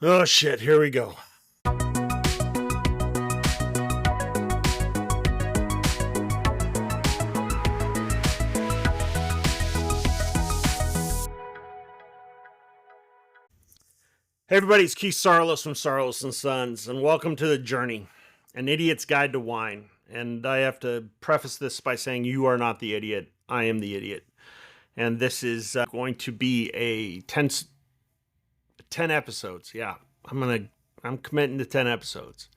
Oh shit, here we go. Hey everybody, it's Keith Saarloos from Saarloos and Sons, and welcome to The Journey, an idiot's guide to wine. And I have to preface this by saying you are not the idiot, I am the idiot. And this is going to be a 10 episodes. Yeah, I'm committing to 10 episodes.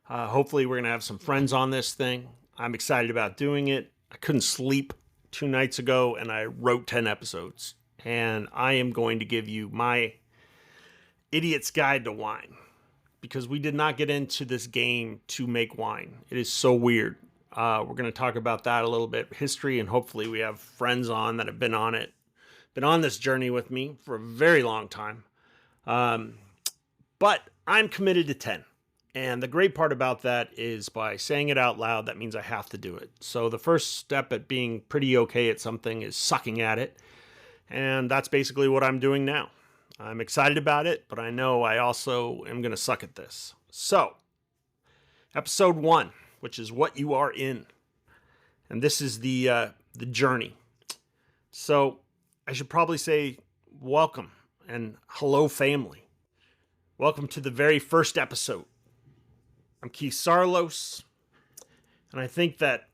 Hopefully we're going to have some friends on this thing. I'm excited about doing it. I couldn't sleep 2 nights ago and I wrote 10 episodes. And I am going to give you my idiot's guide to wine, because we did not get into this game to make wine. It is so weird. We're going to talk about that a little bit, history, and hopefully we have friends on that have been on this journey with me for a very long time. But I'm committed to 10. And the great part about that is by saying it out loud, that means I have to do it. So the first step at being pretty okay at something is sucking at it. And that's basically what I'm doing now. I'm excited about it, but I know I also am going to suck at this. So, episode 1, which is what you are in. And this is the journey. So, I should probably say welcome and hello family. Welcome to the very first episode. I'm Keith Saarloos, and I think that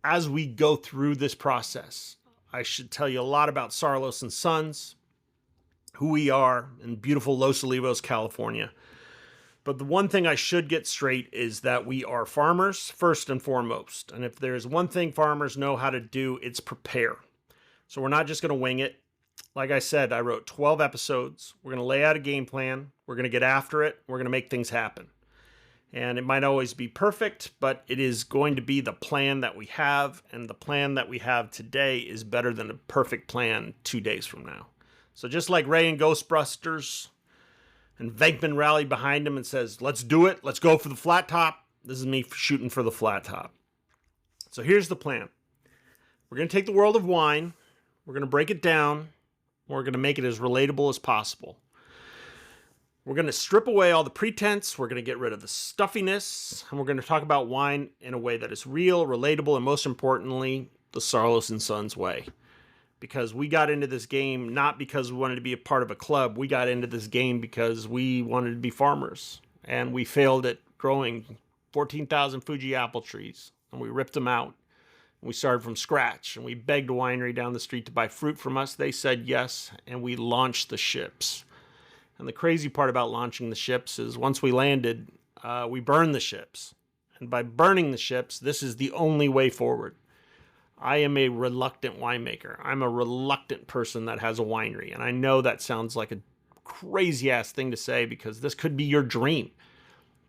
as we go through this process, I should tell you a lot about Saarloos and Sons, who we are in beautiful Los Olivos, California. But the one thing I should get straight is that we are farmers first and foremost. And if there's one thing farmers know how to do, it's prepare. So we're not just going to wing it. Like I said, I wrote 12 episodes. We're going to lay out a game plan. We're going to get after it. We're going to make things happen. And it might always be perfect, but it is going to be the plan that we have. And the plan that we have today is better than a perfect plan 2 days from now. So just like Ray and Ghostbusters, and Venkman rallied behind him and says, let's do it, let's go for the flat top. This is me shooting for the flat top. So here's the plan. We're going to take the world of wine, we're going to break it down, we're going to make it as relatable as possible. We're going to strip away all the pretense, we're going to get rid of the stuffiness, and we're going to talk about wine in a way that is real, relatable, and most importantly, the Saarloos and Sons way. Because we got into this game not because we wanted to be a part of a club. We got into this game because we wanted to be farmers. And we failed at growing 14,000 Fuji apple trees. And we ripped them out. And we started from scratch. And we begged a winery down the street to buy fruit from us. They said yes. And we launched the ships. And the crazy part about launching the ships is once we landed, we burned the ships. And by burning the ships, this is the only way forward. I am a reluctant winemaker. I'm a reluctant person that has a winery. And I know that sounds like a crazy ass thing to say because this could be your dream.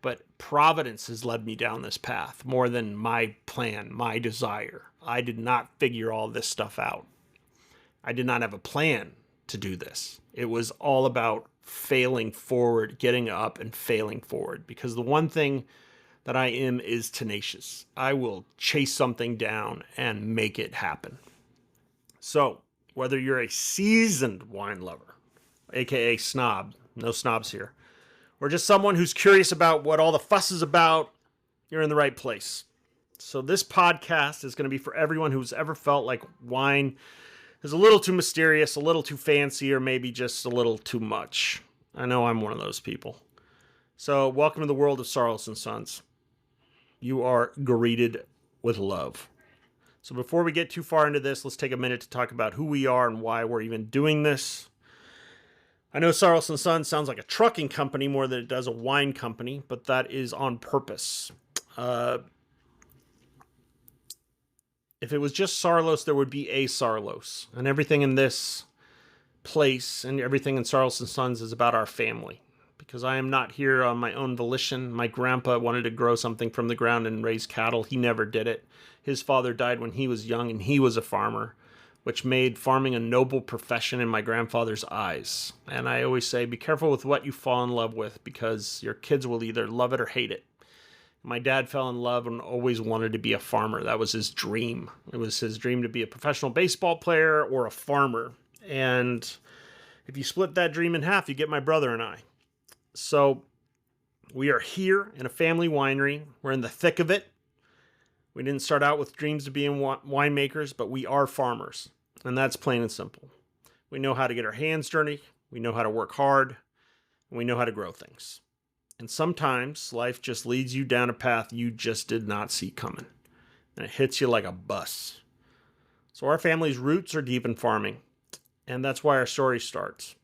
But Providence has led me down this path more than my plan, my desire. I did not figure all this stuff out. I did not have a plan to do this. It was all about failing forward, getting up and failing forward. Because the one thing that I am is tenacious. I will chase something down and make it happen. So, whether you're a seasoned wine lover, aka snob, no snobs here, or just someone who's curious about what all the fuss is about, you're in the right place. So this podcast is going to be for everyone who's ever felt like wine is a little too mysterious, a little too fancy, or maybe just a little too much. I know I'm one of those people. So welcome to the world of Saarloos and Sons. You are greeted with love. So before we get too far into this, let's take a minute to talk about who we are and why we're even doing this. I know Saarloos and Sons sounds like a trucking company more than it does a wine company, but that is on purpose. If it was just Saarloos, there would be a Saarloos. And everything in this place and everything in Saarloos and Sons is about our family. Because I am not here on my own volition. My grandpa wanted to grow something from the ground and raise cattle. He never did it. His father died when he was young and he was a farmer, which made farming a noble profession in my grandfather's eyes. And I always say, be careful with what you fall in love with because your kids will either love it or hate it. My dad fell in love and always wanted to be a farmer. That was his dream. It was his dream to be a professional baseball player or a farmer. And if you split that dream in half, you get my brother and I. So we are here in a family winery. We're in the thick of it. We didn't start out with dreams of being winemakers, but we are farmers. And that's plain and simple. We know how to get our hands dirty. We know how to work hard. And we know how to grow things. And sometimes life just leads you down a path you just did not see coming. And it hits you like a bus. So our family's roots are deep in farming. And that's why our story starts.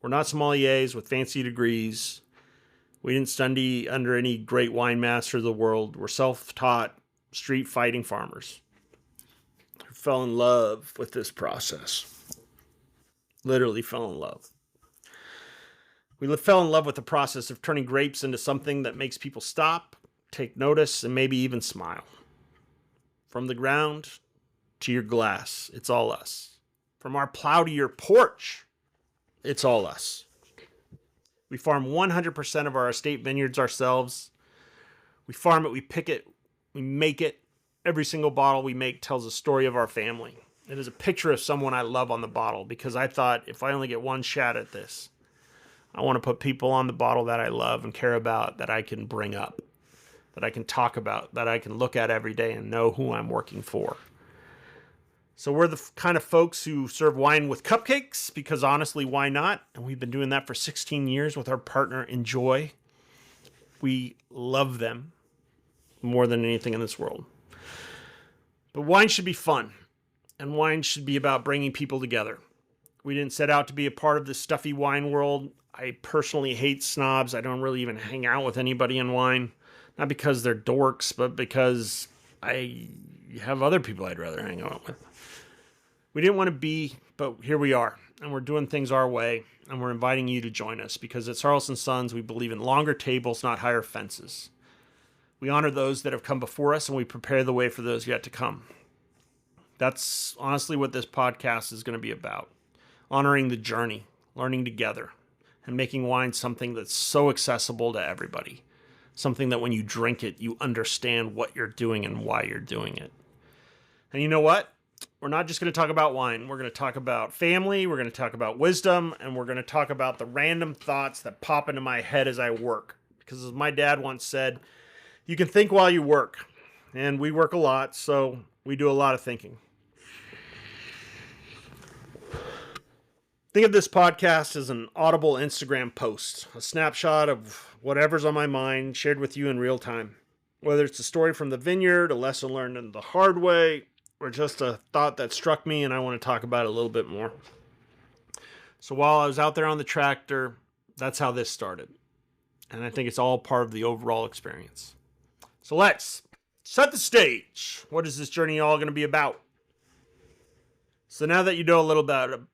We're not sommeliers with fancy degrees. We didn't study under any great wine master of the world. We're self-taught, street-fighting farmers who fell in love with this process. Literally fell in love. We fell in love with the process of turning grapes into something that makes people stop, take notice, and maybe even smile. From the ground to your glass, it's all us. From our plow to your porch, it's all us. We farm 100% of our estate vineyards ourselves. We farm it, we pick it, we make it. Every single bottle we make tells a story of our family. It is a picture of someone I love on the bottle because I thought if I only get one shot at this, I want to put people on the bottle that I love and care about, that I can bring up, that I can talk about, that I can look at every day and know who I'm working for. So we're the kind of folks who serve wine with cupcakes because honestly, why not? And we've been doing that for 16 years with our partner Enjoy. We love them more than anything in this world. But wine should be fun, and wine should be about bringing people together. We didn't set out to be a part of the stuffy wine world. I personally hate snobs. I don't really even hang out with anybody in wine. Not because they're dorks, but because I have other people I'd rather hang out with. We didn't want to be, but here we are. And we're doing things our way. And we're inviting you to join us. Because at Saarloos and Sons, we believe in longer tables, not higher fences. We honor those that have come before us, and we prepare the way for those yet to come. That's honestly what this podcast is going to be about. Honoring the journey, learning together, and making wine something that's so accessible to everybody. Something that when you drink it, you understand what you're doing and why you're doing it. And you know what? We're not just going to talk about wine. We're going to talk about family. We're going to talk about wisdom. And we're going to talk about the random thoughts that pop into my head as I work. Because as my dad once said, you can think while you work. And we work a lot, so we do a lot of thinking. Think of this podcast as an audible Instagram post, a snapshot of whatever's on my mind shared with you in real time. Whether it's a story from the vineyard, a lesson learned in the hard way, or just a thought that struck me and I want to talk about it a little bit more. So while I was out there on the tractor, that's how this started. And I think it's all part of the overall experience. So let's set the stage. What is this journey all going to be about? So now that you know a little about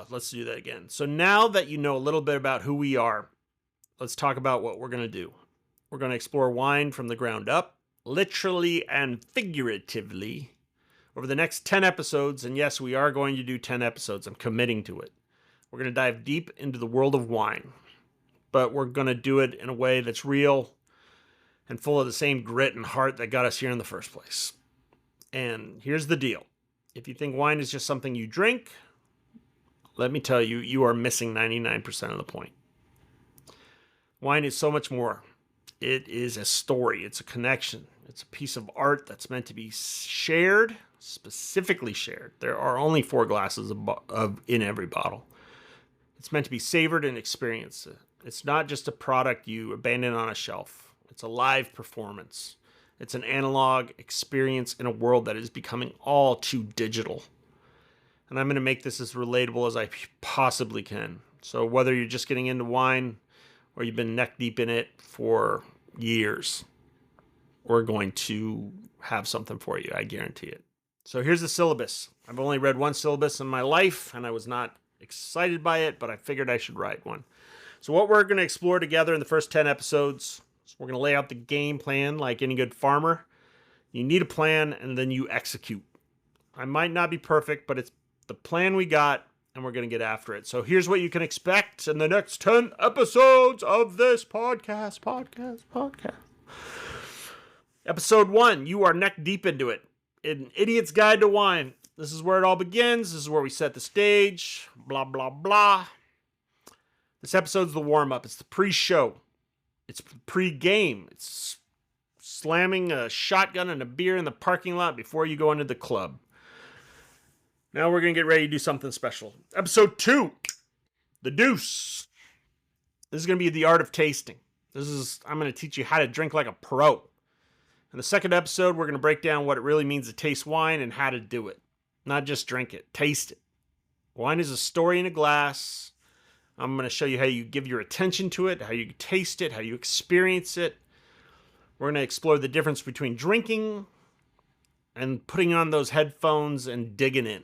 let's do that again. So now that you know a little bit about who we are, let's talk about what we're going to do. We're going to explore wine from the ground up, literally and figuratively, over the next 10 episodes. And yes, we are going to do 10 episodes. I'm committing to it. We're going to dive deep into the world of wine, but we're going to do it in a way that's real and full of the same grit and heart that got us here in the first place. And here's the deal. If you think wine is just something you drink, let me tell you, you are missing 99% of the point. Wine is so much more. It is a story. It's a connection. It's a piece of art that's meant to be shared, specifically shared. There are only 4 glasses in every bottle. It's meant to be savored and experienced. It's not just a product you abandon on a shelf. It's a live performance. It's an analog experience in a world that is becoming all too digital. And I'm going to make this as relatable as I possibly can. So whether you're just getting into wine or you've been neck deep in it for years, we're going to have something for you. I guarantee it. So here's the syllabus. I've only read one syllabus in my life, and I was not excited by it, but I figured I should write one. So what we're going to explore together in the first 10 episodes, we're going to lay out the game plan like any good farmer. You need a plan, and then you execute. I might not be perfect, but it's the plan we got, and we're going to get after it. So here's what you can expect in the next 10 episodes of this podcast. Episode 1, you are neck deep into it. An Idiot's Guide to Wine. This is where it all begins. This is where we set the stage. Blah, blah, blah. This episode's the warm-up. It's the pre-show. It's pre-game. It's slamming a shotgun and a beer in the parking lot before you go into the club. Now we're going to get ready to do something special. Episode 2, the deuce. This is going to be the art of tasting. I'm going to teach you how to drink like a pro. In the second episode, we're going to break down what it really means to taste wine and how to do it. Not just drink it, taste it. Wine is a story in a glass. I'm going to show you how you give your attention to it, how you taste it, how you experience it. We're going to explore the difference between drinking and putting on those headphones and digging in.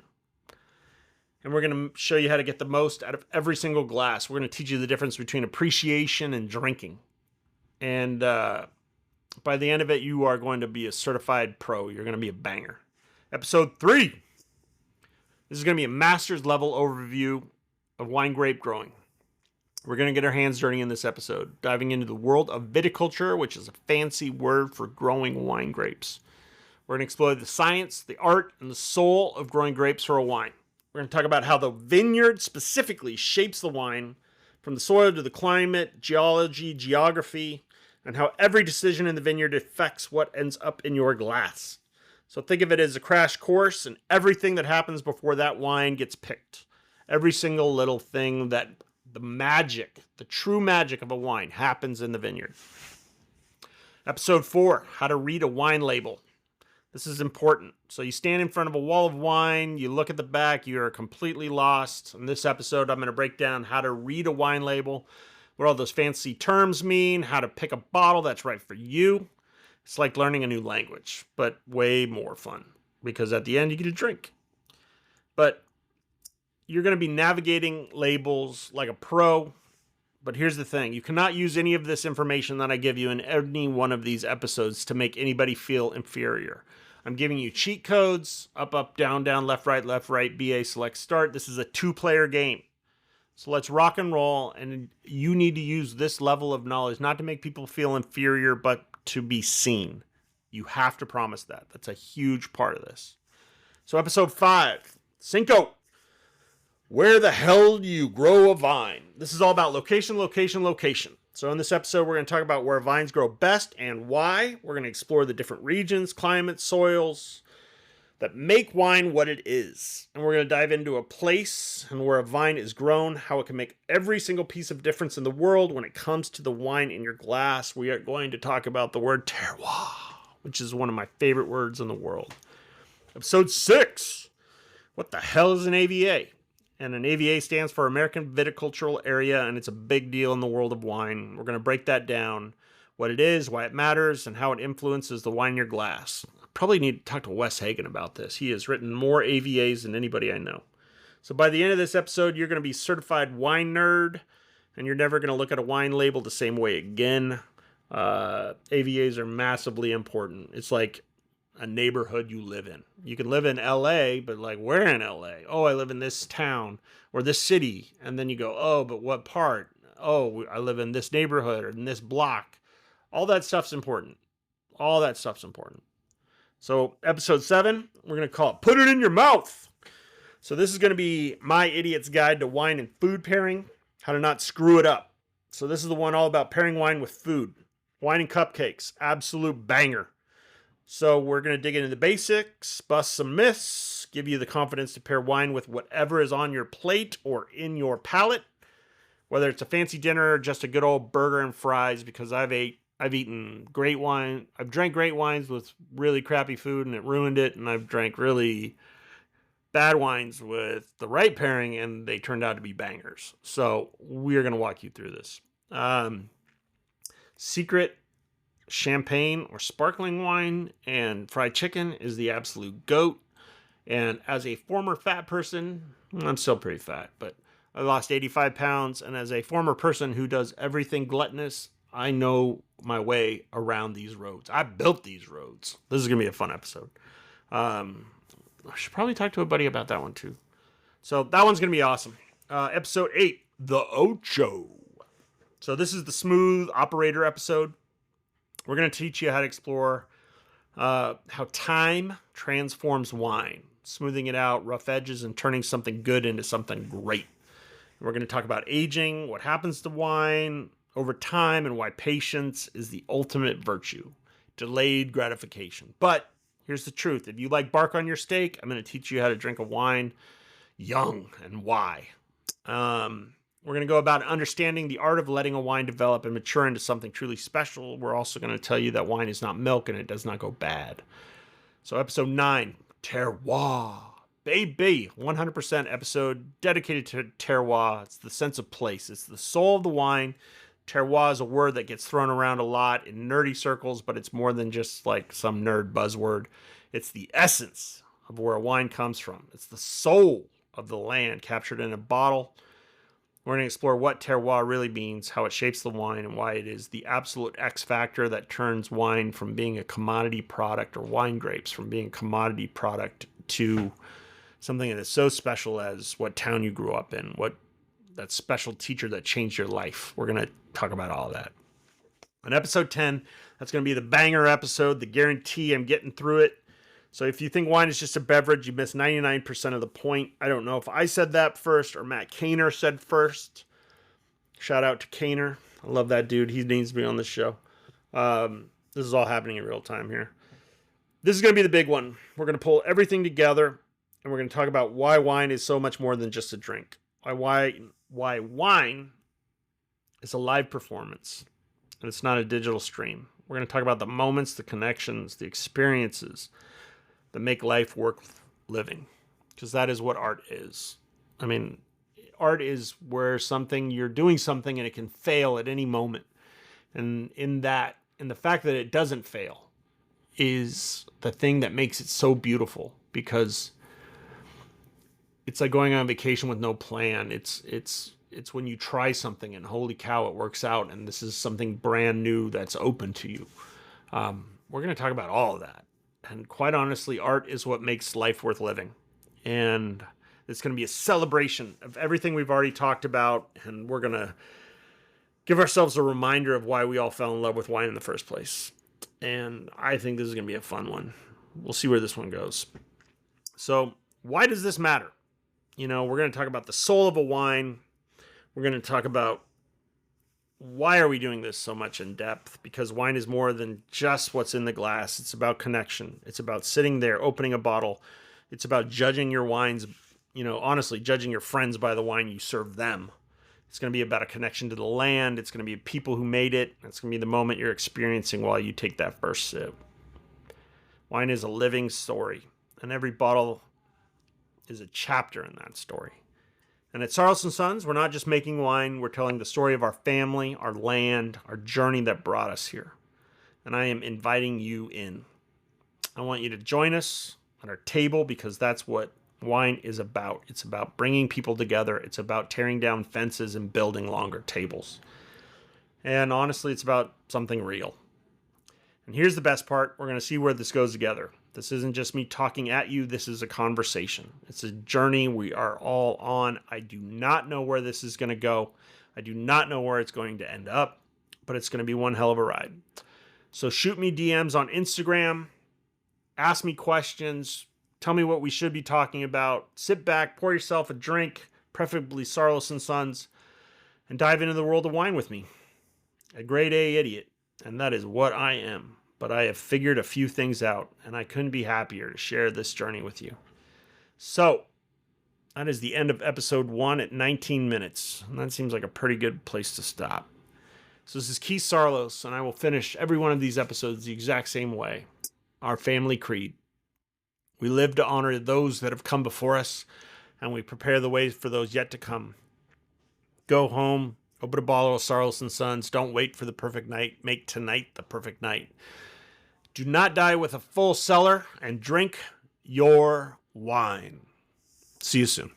And we're going to show you how to get the most out of every single glass. We're going to teach you the difference between appreciation and drinking. And by the end of it, you are going to be a certified pro. You're going to be a banger. Episode 3. This is going to be a master's level overview of wine grape growing. We're going to get our hands dirty in this episode, diving into the world of viticulture, which is a fancy word for growing wine grapes. We're going to explore the science, the art, and the soul of growing grapes for a wine. We're going to talk about how the vineyard specifically shapes the wine, from the soil to the climate, geology, geography, and how every decision in the vineyard affects what ends up in your glass. So think of it as a crash course and everything that happens before that wine gets picked. Every single little thing that the true magic of a wine happens in the vineyard. Episode 4, how to read a wine label. This is important. So you stand in front of a wall of wine, you look at the back, you're completely lost. In this episode, I'm going to break down how to read a wine label, what all those fancy terms mean, how to pick a bottle that's right for you. It's like learning a new language, but way more fun, because at the end you get a drink. But you're going to be navigating labels like a pro. But here's the thing. You cannot use any of this information that I give you in any one of these episodes to make anybody feel inferior. I'm giving you cheat codes, up, down, left, right, BA, select, start. This is a 2-player game. So let's rock and roll, and you need to use this level of knowledge not to make people feel inferior, but to be seen. You have to promise that. That's a huge part of this. So episode 5, Cinco. Where the hell do you grow a vine? This is all about location. So in this episode, we're going to talk about where vines grow best and why. We're going to explore the different regions, climates, soils that make wine what it is. And we're going to dive into a place and where a vine is grown, how it can make every single piece of difference in the world when it comes to the wine in your glass. We are going to talk about the word terroir, which is one of my favorite words in the world. Episode 6, what the hell is an AVA? And an AVA stands for American Viticultural Area, and it's a big deal in the world of wine. We're going to break that down, what it is, why it matters, and how it influences the wine in your glass. Probably need to talk to Wes Hagen about this. He has written more AVAs than anybody I know. So by the end of this episode, you're going to be certified wine nerd, and you're never going to look at a wine label the same way again. AVAs are massively important. It's like a neighborhood you live in. You can live in LA, but like, where in LA? Oh, I live in this town or this city. And then you go, oh, but what part? Oh, I live in this neighborhood or in this block. All that stuff's important. So episode 7, we're going to call it Put It in Your Mouth. So this is going to be my idiot's guide to wine and food pairing, how to not screw it up. So this is the one all about pairing wine with food. Wine and cupcakes, absolute banger. So we're going to dig into the basics, bust some myths, give you the confidence to pair wine with whatever is on your plate or in your palate, whether it's a fancy dinner or just a good old burger and fries, because I've eaten great wine. I've drank great wines with really crappy food and it ruined it, and I've drank really bad wines with the right pairing and they turned out to be bangers. So we're going to walk you through this. Secret champagne or sparkling wine and fried chicken is the absolute goat. And as a former fat person, I'm still pretty fat, but I lost 85 pounds. And as a former person who does everything gluttonous, I know my way around these roads. I built these roads. This is going to be a fun episode. I should probably talk to a buddy about that one too. So that one's going to be awesome. Episode 8, the Ocho. So this is the smooth operator episode. We're going to teach you how to explore how time transforms wine, smoothing it out, rough edges, and turning something good into something great. We're going to talk about aging, what happens to wine over time, and why patience is the ultimate virtue. Delayed gratification. But here's the truth. If you like bark on your steak, I'm going to teach you how to drink a wine young and why. We're going to go about understanding the art of letting a wine develop and mature into something truly special. We're also going to tell you that wine is not milk and it does not go bad. So episode 9, terroir. Baby, 100% episode dedicated to terroir. It's the sense of place. It's the soul of the wine. Terroir is a word that gets thrown around a lot in nerdy circles, but it's more than just like some nerd buzzword. It's the essence of where a wine comes from. It's the soul of the land captured in a bottle. We're going to explore what terroir really means, how it shapes the wine, and why it is the absolute X factor that turns wine from being a commodity product, or wine grapes from being a commodity product, to something that is so special as what town you grew up in, what that special teacher that changed your life. We're going to talk about all of that. On episode 10, that's going to be the banger episode, the guarantee I'm getting through it. So if you think wine is just a beverage, you miss 99% of the point. I don't know if I said that first or Matt Kaner said first. Shout out to Kaner. I love that dude. He needs to be on this show. This is all happening in real time here. This is going to be the big one. We're going to pull everything together, and we're going to talk about why wine is so much more than just a drink. Why wine is a live performance, and it's not a digital stream. We're going to talk about the moments, the connections, the experiences that make life worth living, because that is what art is. I mean, art is where you're doing something and it can fail at any moment. And the fact that it doesn't fail is the thing that makes it so beautiful, because it's like going on vacation with no plan. It's when you try something and holy cow, it works out, and this is something brand new that's open to you. We're going to talk about all of that. And quite honestly, art is what makes life worth living. And it's going to be a celebration of everything we've already talked about, and we're going to give ourselves a reminder of why we all fell in love with wine in the first place. And I think this is going to be a fun one. We'll see where this one goes. So, why does this matter? We're going to talk about the soul of a wine. We're going to talk about why are we doing this so much in depth? Because wine is more than just what's in the glass. It's about connection. It's about sitting there, opening a bottle. It's about judging your wines, honestly, judging your friends by the wine you serve them. It's going to be about a connection to the land. It's going to be people who made it. It's going to be the moment you're experiencing while you take that first sip. Wine is a living story, and every bottle is a chapter in that story. And at Saarloos and Sons, we're not just making wine, we're telling the story of our family, our land, our journey that brought us here. And I am inviting you in. I want you to join us at our table, because that's what wine is about. It's about bringing people together. It's about tearing down fences and building longer tables. And honestly, it's about something real. And here's the best part. We're going to see where this goes together. This isn't just me talking at you. This is a conversation. It's a journey we are all on. I do not know where this is going to go. I do not know where it's going to end up, but it's going to be one hell of a ride. So shoot me DMs on Instagram. Ask me questions. Tell me what we should be talking about. Sit back, pour yourself a drink, preferably Saarloos and Sons, and dive into the world of wine with me. A grade A idiot, and that is what I am. But I have figured a few things out, and I couldn't be happier to share this journey with you. So, that is the end of episode 1 at 19 minutes. And that seems like a pretty good place to stop. So this is Keith Saarloos, and I will finish every one of these episodes the exact same way. Our family creed. We live to honor those that have come before us, and we prepare the way for those yet to come. Go home, open a bottle of Saarloos and Sons. Don't wait for the perfect night. Make tonight the perfect night. Do not die with a full cellar, and drink your wine. See you soon.